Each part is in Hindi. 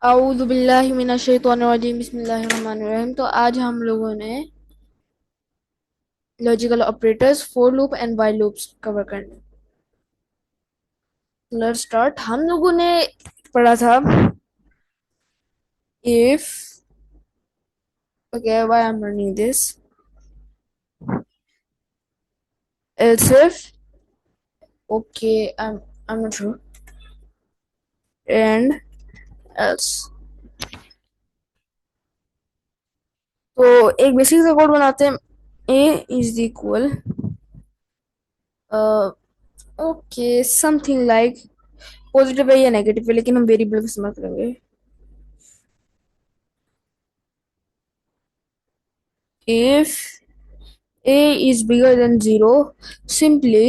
औज़ु बिल्लाहि मिनश शैतानिर रजीम बिस्मिल्लाहिर रहमानिर रहीम। तो आज हम लोगों ने logical operators, for loop and while loops cover करने। Let's start. हम लोगों ने पढ़ा था if, okay, why I'm learning this, else if, okay, I'm not sure, and else। तो एक बेसिक सा कोड बनाते हैं। a is equal, okay, something like, positive है या नेगेटिव है, लेकिन हम वेरिएबल का इस्तेमाल करेंगे। If a is bigger than 0, simply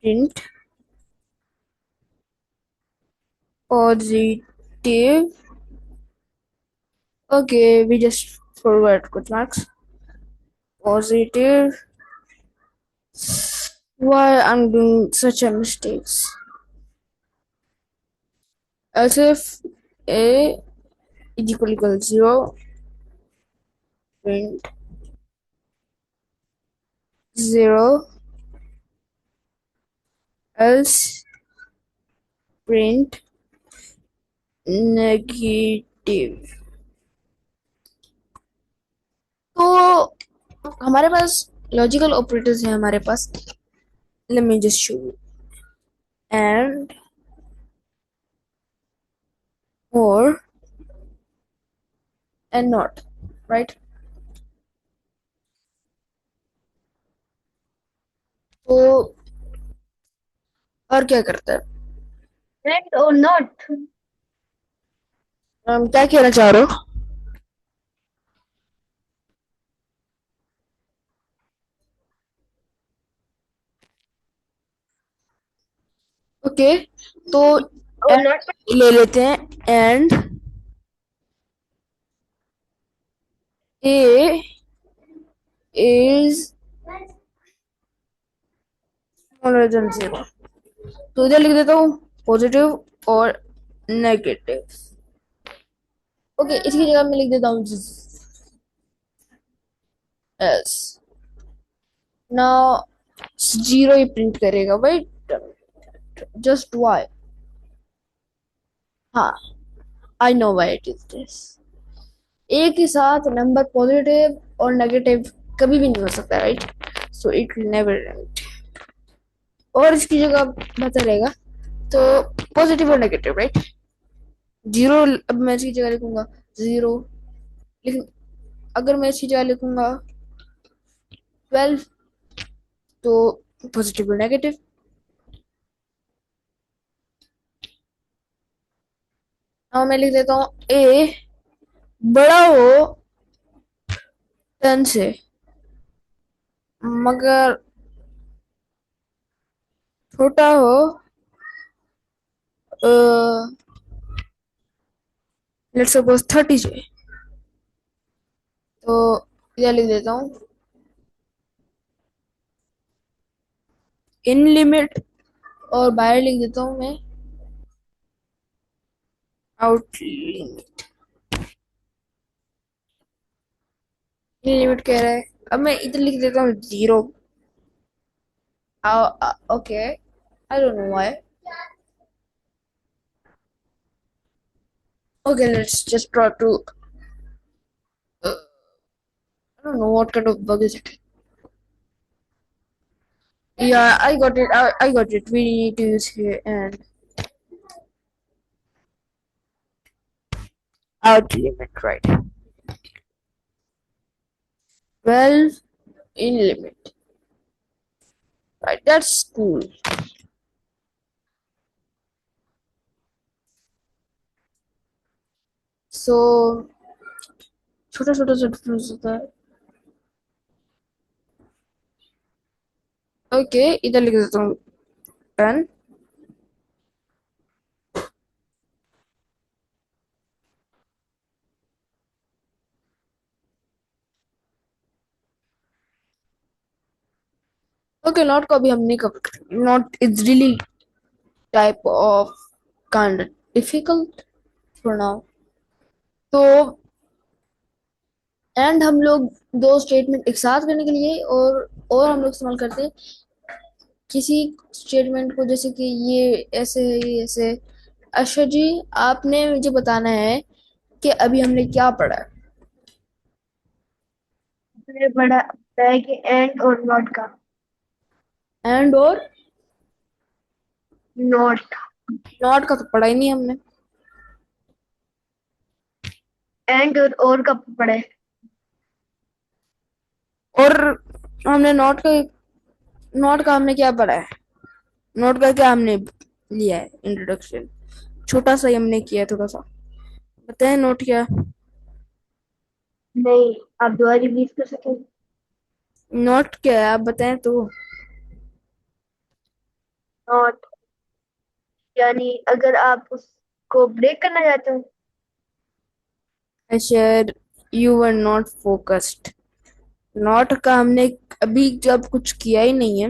print positive. Okay, we just forgot good marks. Positive. Why I'm doing such a mistakes? As if a is equal to 0, print 0, else print negative। तो हमारे पास लॉजिकल ऑपरेटर्स हैं हमारे पास। Let me just show you. And, or, and not, right? तो और क्या करता है? Correct or not? क्या कहना चाह रहे हो? ओके, तो Or not? and ले लेते हैं। And A is smaller than 0। तो इधर लिख देता हूँ पॉजिटिव और नेगेटिव। ओके, इसकी जगह मैं लिख देता हूँ एस। नाउ 0 ही प्रिंट करेगा। Wait, just why? हाँ, I know why it is this. एक ही साथ नंबर पॉजिटिव और नेगेटिव कभी भी नहीं हो सकता, right? So it will never, और इसकी जगह बता रहेगा तो पॉजिटिव और नेगेटिव, राइट? 0, अब मैं इसकी जगह लिखूंगा 0, लेकिन अगर मैं इसकी जगह लिखूंगा 12, तो पॉजिटिव और नेगेटिव। अब मैं लिख देता हूँ ए बड़ा हो 10 से, मगर छोटा हो लेट्स सपोज 30 से। तो इधर लिख देता हूँ इन लिमिट, और बाहर लिख देता हूँ मैं आउट लिमिट। इन लिमिट कह रहा है, अब मैं इधर लिख देता हूँ 0। Okay, I don't know why. Okay, let's just try to. I don't know what kind of bug is it. Yeah, I got it. I got it. We need to use here and out limit, right? 12 in limit. Right, that's cool. So, छोटा छोटा सा डिफरेंस होता है। ओके, इधर लिख देता हूँ 10। ओके, नॉट को अभी हम नहीं कवर करेंगे। Not is really type of kind difficult, for now. तो एंड हम लोग दो स्टेटमेंट एक साथ करने के लिए और हम लोग इस्तेमाल करते हैं किसी स्टेटमेंट को, जैसे कि ये ऐसे है, ये ऐसे है। अच्छा जी, आपने मुझे बताना है कि अभी हमने क्या पढ़ा है। सबसे बड़ा बैग एंड और नॉट का। एंड और नॉट। नॉट का तो पढ़ा ही नहीं हमने। एंड और का पढ़े। और हमने नॉट का हमने क्या पढ़ा है? नॉट का क्या हमने लिया है? इंट्रोडक्शन छोटा सा ही हमने किया है, थोड़ा सा बताएं नोट क्या। नहीं, आप दोबारा रिपीट कर सकें। नोट क्या है आप बताएं तो। नॉट यानी अगर आप उसको ब्रेक करना चाहते हो। शायद you were not focused. Not का हमने अभी जब कुछ किया ही नहीं है।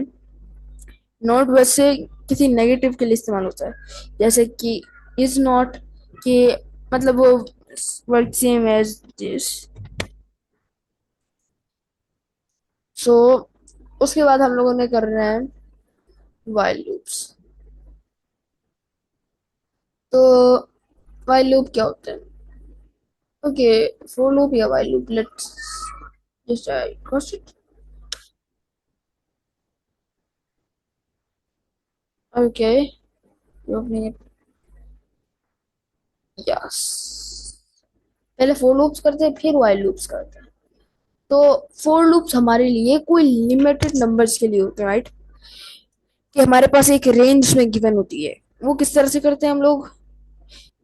नॉट वैसे किसी नेगेटिव के लिए इस्तेमाल होता है, जैसे कि इज नॉट, कि मतलब वो वर्क सेम एज दिस। सो उसके बाद हम लोगों ने कर रहे हैं वाइल लूप्स। तो वाइल लूप क्या होता है? ओके, फॉर लूप या while loop, let's just cross it. Okay, opening it, yes. पहले फॉर लूप्स करते हैं फिर वाइल लूप्स करते हैं। तो फॉर लूप्स हमारे लिए कोई लिमिटेड नंबर्स के लिए होते हैं, राइट? कि हमारे पास एक रेंज में गिवन होती है। वो किस तरह से करते हैं हम लोग?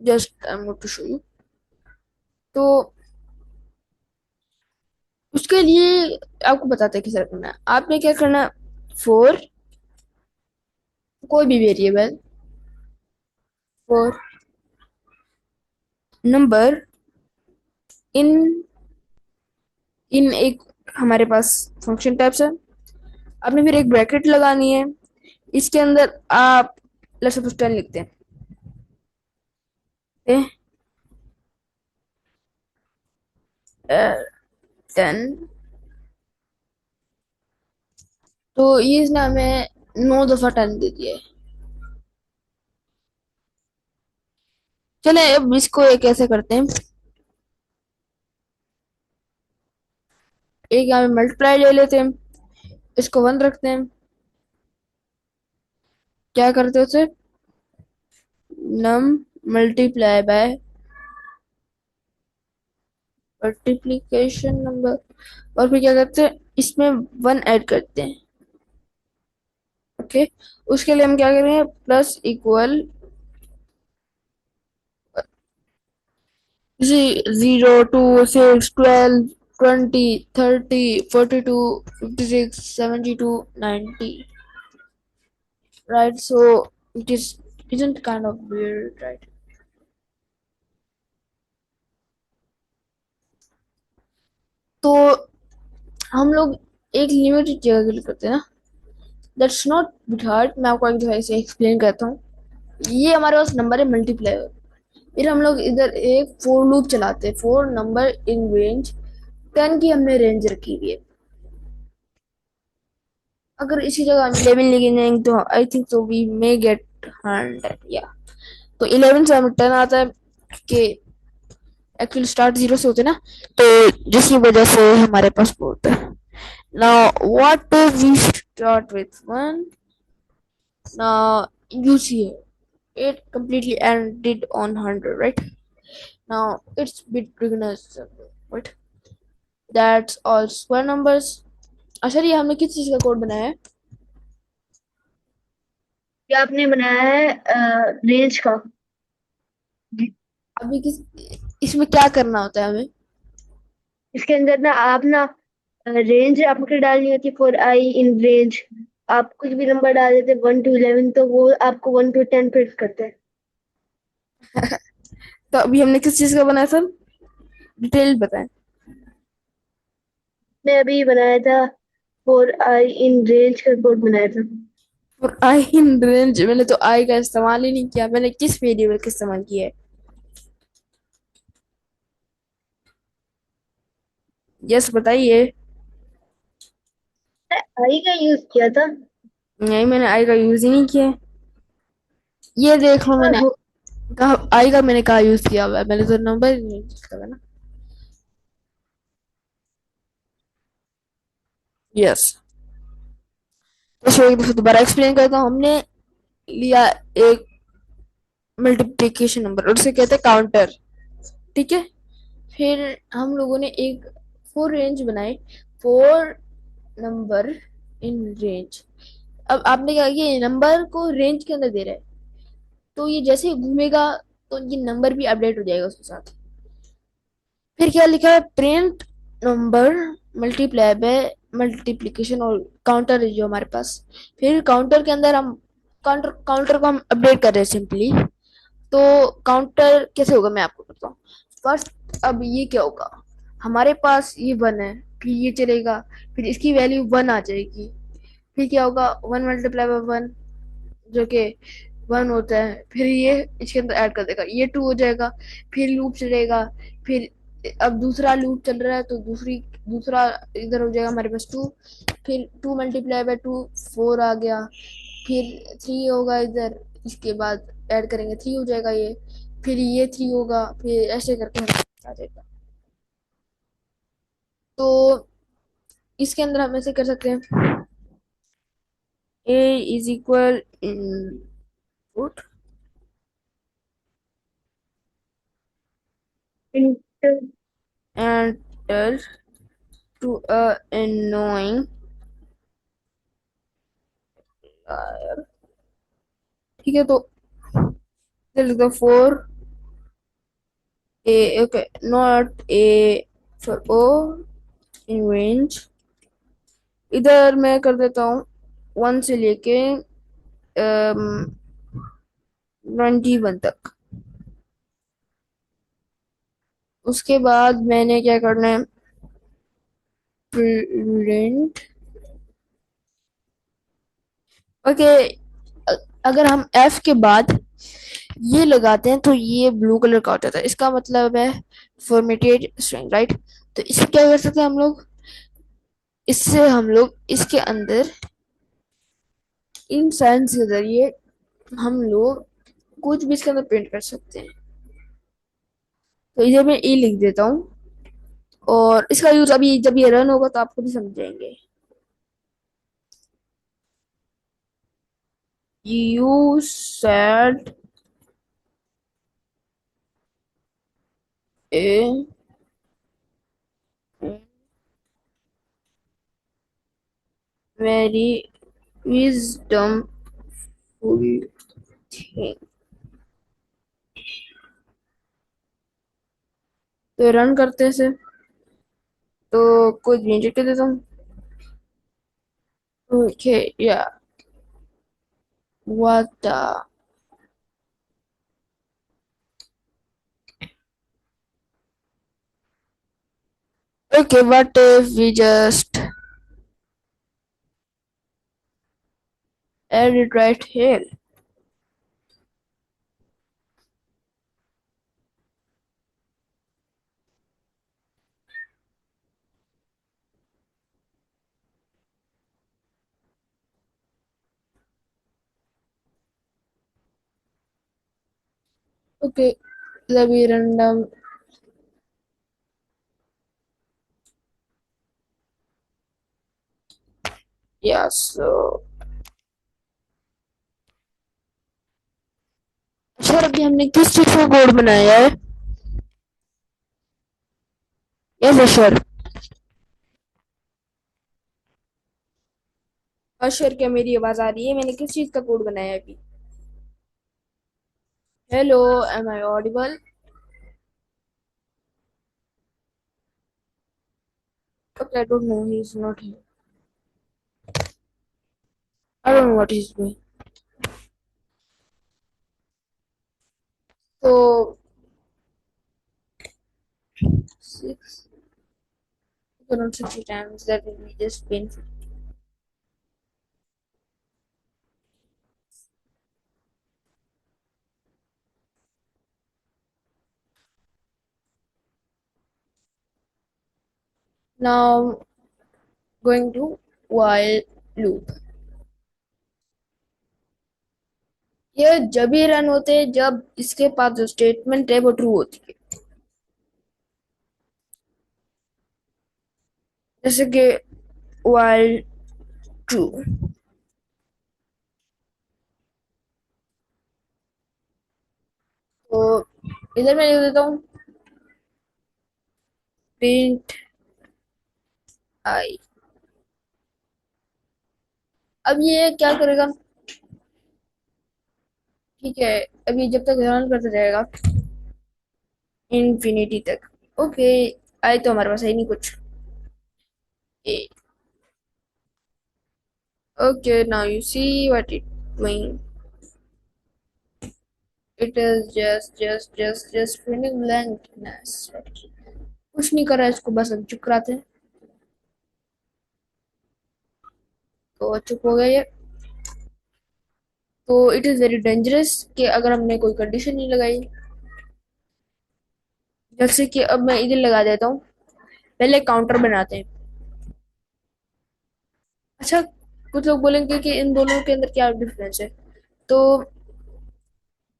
Just I am going to show you. तो उसके लिए आपको बताते हैं किस तरह करना है। आपने क्या करना है? फोर कोई भी वेरिएबल, फोर नंबर इन इन एक हमारे पास फंक्शन टाइप्स है। आपने फिर एक ब्रैकेट लगानी है। इसके अंदर आप लेट्स सपोज 10 लिखते हैं। 10। तो ये इसने हमें 9 दफा 10 दे दिया है। चले अब इसको एक ऐसे करते हैं, एक यहाँ पे मल्टीप्लाई ले लेते हैं, इसको 1 रखते हैं। क्या करते हैं उसे? नम मल्टीप्लाई बाय मल्टीप्लीकेशन नंबर। और फिर क्या करते हैं, इसमें 1 ऐड करते हैं। ओके, उसके लिए हम क्या करेंगे? Plus equal 0, 2, 6, 12, 20, 30, 42, 56, 72, 90, right? So it isn't kind of weird, right? तो हम लोग एक लिमिटेड जगह के लिए करते हैं ना। दैट्स नॉट बिट हार्ड, मैं आपको एक दफा इसे एक्सप्लेन करता हूँ। ये हमारे पास नंबर है मल्टीप्लाई। फिर हम लोग इधर एक फोर लूप चलाते हैं, फोर नंबर इन रेंज 10 की हमने रेंज रखी हुई है। अगर इसी जगह हम 11 लिखेंगे जाएंगे तो I think so we may get 100 या। तो 11 से हमें 10 आता है कि एक्चुअली स्टार्ट जीरो से होते ना, तो जिसकी वजह से हमारे पास वो होता है। Now what we start with 1। Now you see it completely ended on 100, right? Now it's bit recognizable, right? That's all square numbers. अच्छा, ये हमने किस चीज का कोड बनाया है? ये आपने बनाया है रेंज का। अभी किस इसमें क्या करना होता है हमें? इसके अंदर ना आप ना रेंज आपको डालनी होती है फॉर आई इन रेंज। आप कुछ भी नंबर डाल देते 1 to 11 तो वो आपको 1 to 10 प्रिंट करते हैं। तो अभी हमने किस चीज का बनाया सर? डिटेल बताएं। मैं अभी बनाया था फॉर आई इन रेंज का कोड बनाया था। और आई इन रेंज, मैंने तो आई का इस्तेमाल ही नहीं किया। मैंने किस वेरिएबल का इस्तेमाल किया है? यस बताइए। आई का यूज किया था। नहीं, मैंने आई का यूज ही नहीं किया। ये देख लो, और मैंने कहा आई का मैंने कहा यूज किया हुआ है, मैंने तो नंबर ही नहीं यूज करा ना। यस। तो चलो एक दफा दोबारा एक्सप्लेन करता हूँ। हमने लिया एक मल्टीप्लिकेशन नंबर और उसे कहते हैं काउंटर। ठीक है। फिर हम लोगों ने एक फोर रेंज बनाए। Four number in range. अब आपने क्या किया, ये नंबर को रेंज के अंदर दे रहा है, तो ये जैसे ही घूमेगा तो ये नंबर भी अपडेट हो जाएगा उसके साथ। फिर क्या लिखा है, print number multiply by multiplication और काउंटर है जो हमारे पास। फिर काउंटर के अंदर हम काउंटर काउंटर को हम अपडेट कर रहे हैं सिंपली। तो काउंटर कैसे होगा मैं आपको बताता हूँ। फर्स्ट अब ये क्या होगा, हमारे पास ये वन है, फिर ये चलेगा, फिर इसकी वैल्यू वन आ जाएगी। फिर क्या होगा, वन मल्टीप्लाई बाय वन जो कि वन होता है, फिर ये इसके अंदर ऐड कर देगा, ये टू हो जाएगा। फिर लूप चलेगा। फिर अब दूसरा लूप चल रहा है तो दूसरा इधर हो जाएगा हमारे पास टू। फिर two multiply by two four आ गया। फिर थ्री होगा इधर, इसके बाद ऐड करेंगे थ्री हो जाएगा ये। फिर ये थ्री होगा, फिर ऐसे करके आ जाएगा। तो इसके अंदर हम ऐसे कर सकते हैं, A is equal input inter enter to a annoying liar। ठीक है, तो लिख दो for A, okay, not A for O in range. इधर मैं कर देता हूँ वन से लेके 21 तक। उसके बाद मैंने क्या करना है, प्रिंट। ओके। अगर हम एफ के बाद ये लगाते हैं तो ये ब्लू कलर का हो जाता है, इसका मतलब है फॉर्मेटेड स्ट्रिंग, राइट। तो इसे क्या कर सकते हैं हम लोग, इससे हम लोग इसके अंदर इन साइंस के जरिए हम लोग कुछ भी इसके अंदर प्रिंट कर सकते हैं। तो इसे मैं ई लिख देता हूँ, और इसका यूज अभी जब ये रन होगा तो आप खुद ही समझेंगे। You said a very wisdomful thing. तो रन करते से तो कुछ भी इंजेक्ट कर देता हूँ। ओके या what the, okay what if we just add it right here। Okay, let me random। या सो सर अभी हमने किस चीज का कोड बनाया है। Yes sir. अशर, क्या मेरी आवाज आ रही है, मैंने किस चीज का कोड बनाया है अभी। Hello, am I audible. Okay, I don't know, he is not here. I don't know what he is doing. तो six, not 60 times, that will be just painful। Now going to while loop. ये जब ही रन होते हैं जब इसके पास जो स्टेटमेंट है वो ट्रू होती है, जैसे कि while true। तो इधर मैं लिख देता हूँ प्रिंट आई। अब ये क्या करेगा, ठीक है, अभी जब तक रन करता जाएगा इन्फिनिटी तक। ओके, आई तो हमारे पास है नहीं कुछ। Okay, now you see what it mean. It is just printing blankness. कुछ नहीं कर रहा है इसको, बस हम चुप कराते हैं। तो चुप हो गया ये। तो इट इज वेरी डेंजरस कि अगर हमने कोई कंडीशन नहीं लगाई, जैसे कि अब मैं इधर लगा देता हूँ, पहले काउंटर बनाते हैं। अच्छा, कुछ लोग बोलेंगे कि इन दोनों के अंदर क्या डिफरेंस है। तो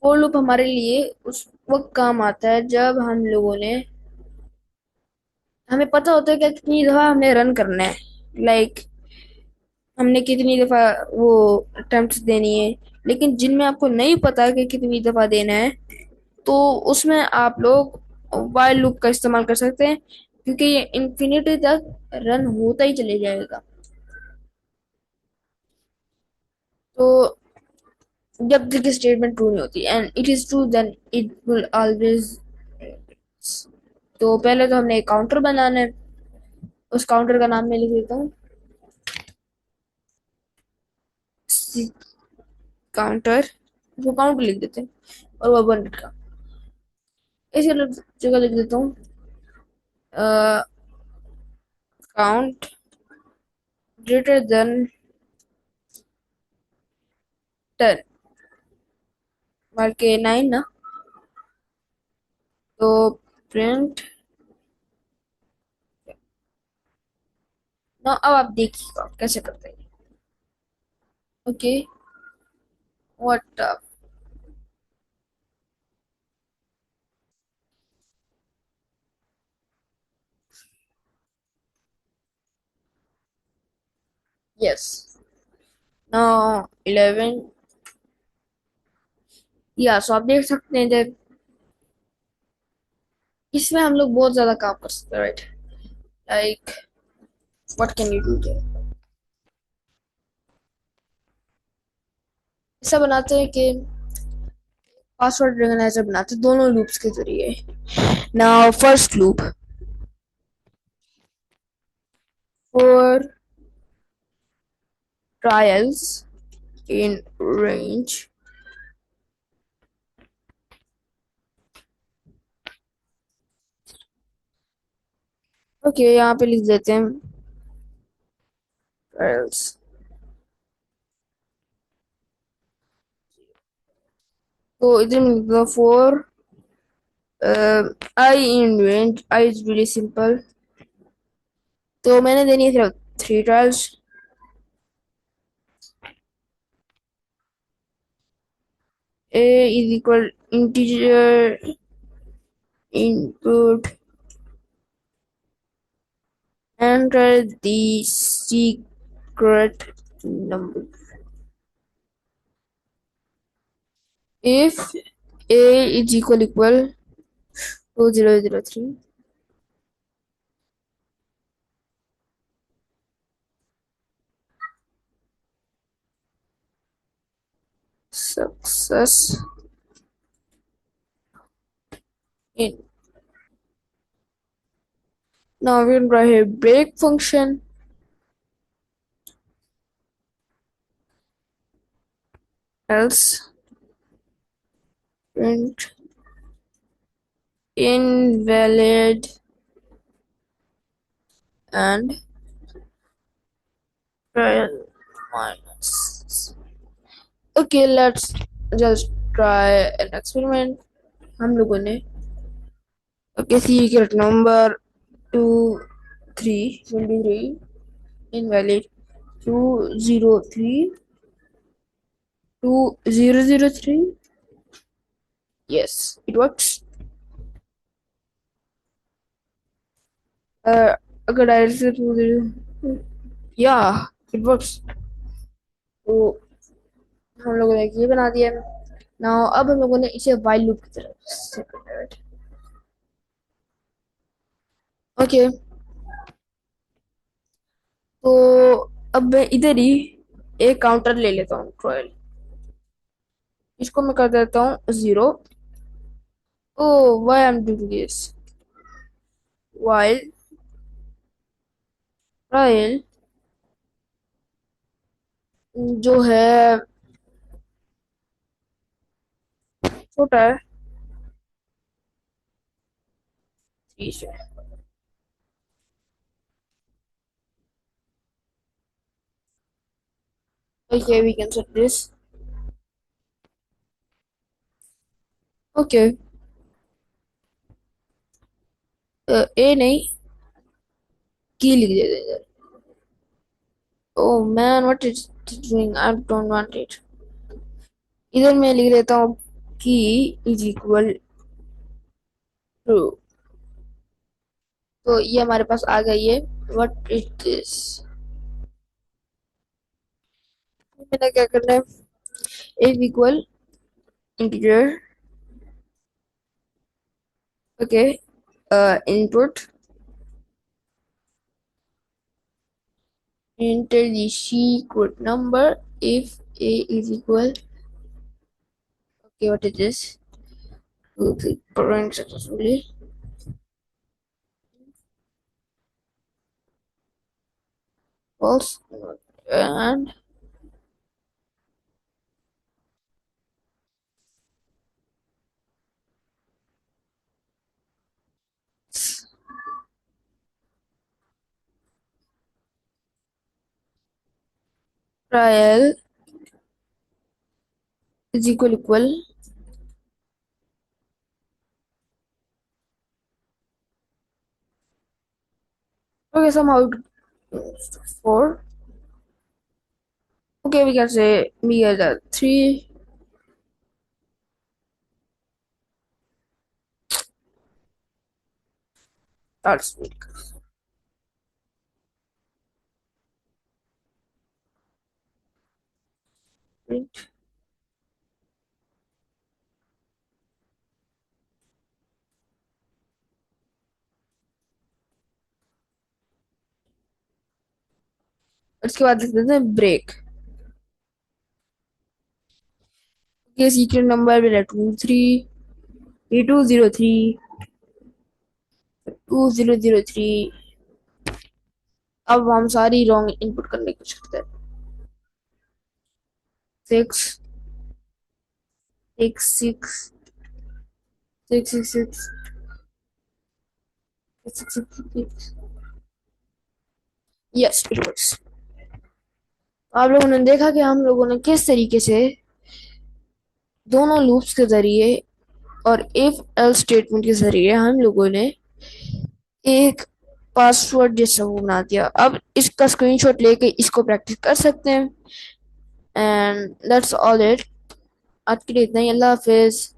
वो लूप हमारे लिए उस वक्त काम आता है जब हम लोगों ने, हमें पता होता है कि कितनी दफा हमने रन करना है, लाइक हमने कितनी दफा वो अटेम्प्ट देनी है। लेकिन जिनमें आपको नहीं पता कि कितनी दफा देना है, तो उसमें आप लोग वाइल लूप का इस्तेमाल कर सकते हैं, क्योंकि ये इंफिनिटी तक रन होता ही चले जाएगा। तो जब तक स्टेटमेंट ट्रू नहीं होती and it is true, then it will always. तो पहले तो हमने एक काउंटर बनाना है, उस काउंटर का नाम मैं लिख देता हूँ काउंटर। वो काउंटर लिख देते हैं और वो 1 का इसी जगह लिख देता हूँ काउंट ग्रेटर देन 10, मार के 9 ना। तो प्रिंट ना, अब आप देखिएगा कैसे करते हैं। Okay, what. Yes, now 11। या सो आप देख सकते हैं जब इसमें हम लोग बहुत ज्यादा काम कर सकते हैं, right. Like what can you do. ऐसा बनाते हैं कि पासवर्ड रेगनाइजर बनाते हैं दोनों लूप्स के जरिए। Now first loop for trials in range. Okay, यहाँ पे लिख देते हैं ट्रायल्स। तो इधर में लिख दो for I in range. I is really simple, तो मैंने देनी है सिर्फ 3 trials. A is equal integer input, enter the secret number. If A is equal 2003, success in. Now we're going to write a break function, else print invalid and trial minus. Okay, let's just try an experiment. हम लोगों ने, okay, secret number 2 23 invalid 203 2003. Yes, it works. अगर डायरेक्ट से 20, या इट वर्क्स। तो हम लोगों ने ये बना दिया। नाउ अब हम लोगों ने इसे वाइल लूप की तरफ से करना है। ओके, तो अब मैं इधर ही एक काउंटर ले लेता हूँ ट्रायल। इसको मैं कर देता हूँ 0। Oh why I am doing this, while trial जो है छोटा है, ठीक है। Okay, we can set this. Okay, ए नहीं, की लिख देते इधर। Oh man, what is it doing? I don't want it. इधर मैं लिख देता हूँ की इज इक्वल टू। तो ये हमारे पास आ गई है। What is this? मैंने क्या करना है, is equal integer. Okay, input enter the secret number if a is equal, okay, what is this, to the parent successfully, false, and trial is equal. Okay, somehow it 4. Okay, we can say we get that 3. That's weak. Print. उसके बाद लिख देते हैं ब्रेक। ये सीक्रेट नंबर मेरा 2 3 2 0 3 2 0 0 3। अब हम सारी रॉन्ग इनपुट करने की कोशिश करते हैं। 6 6 6 6 6 6 6 6 6। Yes, it works. आप लोगों ने देखा कि हम लोगों ने किस तरीके से दोनों लूप्स के जरिए और इफ एल्स स्टेटमेंट के जरिए हम लोगों ने एक पासवर्ड जैसा वो बना दिया। अब इसका स्क्रीनशॉट लेके इसको प्रैक्टिस कर सकते हैं। And that's all it. आज के लिए इतना ही। अल्लाह हाफिज।